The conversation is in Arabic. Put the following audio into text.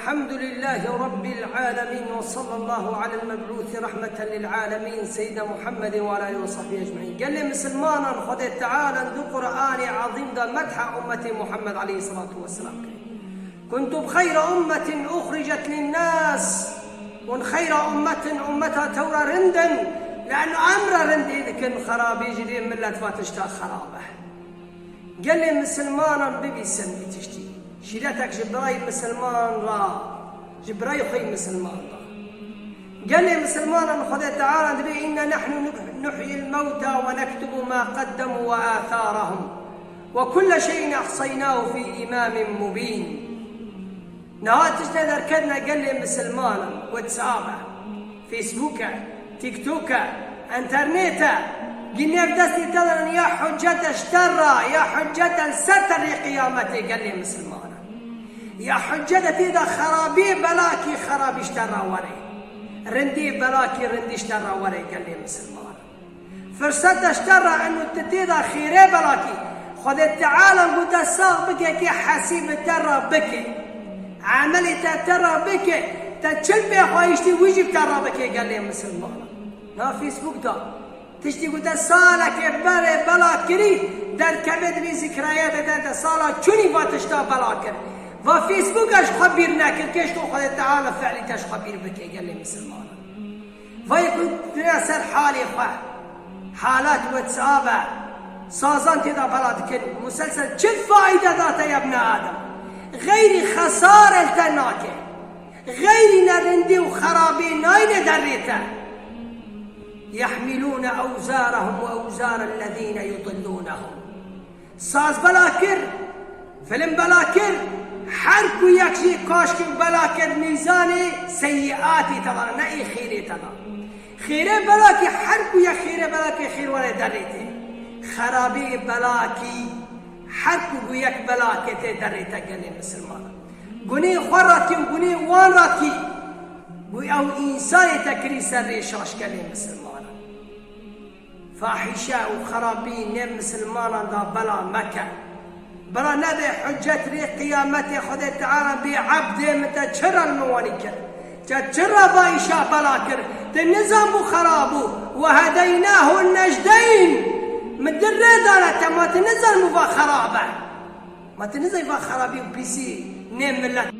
الحمد لله رب العالمين، وصلى الله على المبعوث رحمة للعالمين سيدنا محمد وعلى آله وصحبه أجمعين. قال لي مسلمانا خذ تعالى ذو قرآن عظيم ذا مدح أمة محمد عليه الصلاة والسلام. كنتم خير أمة أخرجت للناس، خير أمتها تورى رندا، لأنه أمر رندي ذكن خراب يجري ملة فاتشتا خرابه. قال لي مسلمانا ببي سمي تشتي شيلتك جبراي مسلمان را، جبراي خي مسلمان را. قال لي مسلمان خذ تعالى نبي إنا نحن نحيي الموتى ونكتب ما قدموا وآثارهم وكل شيء أحصيناه في إمام مبين. نهات تجد ركضنا. قال لي مسلمان واتسابه فيسبوكه تيك توكه انترنته قلنا بدستي تظن يا حجة اشترى يا حجة ستر قيامتي. قال لي مسلمان يا حجة تيدا خرابي بلاكي خرابي اشترى وري، رندي بلاكي رندي اشترى وري. قال لي مسلمان فرصة اشترى انه تتيدا خيري بلاكي. خذ تعالى قلت الساق بك كي حسيب ترى بك عملي ترى بك تتشل بي خوايشتي ويجي ترى بك. قال لي مسلمان نا فيسبوك دا تشتي قلت سالك بري بلاكري در كبد بي ذكريات دا سالك چوني باتشتا بلاكر وفيسبوك اش خبير ناكر كيش تو خذ تعالى فعلي تاش خبير بك. قال لي مسلمان ويكون تناسر حالي خواه حالات واتسابة سازان تدا بلادكن مسلسل چل فائدة داتا يا ابن آدم غير خسارة التناكي غير نرندي وخرابي ناين دريته. يحملون أوزارهم وأوزار الذين يضلونهم. ساز بلاكر فيلم بلاكر حركو يكشي كاشكي بلاكر ميزاني سيئاتي تظهر نأي خيري تظهر خيري بلاكي حركو يا خيري بلاكي خير ولا دريتي خرابي بلاكي حركو يك بلاكي تدريتي. قال لي مسلمان قني خراتي وقني وانراتي أو إنسان تكري سر شاش. قال لي مسلمان فاحشة وخرابين نم مسلمان دا بلا مكة بلا نبي حجة ري قيامتي. خذ تعالى بعبد متجر الموانيكر تجر بايشا بلاكر تنظام خرابو وهديناه النجدين من دردانة ما تنزل مفا خرابة ما تنزل مفا خرابي وبيسي نم ملت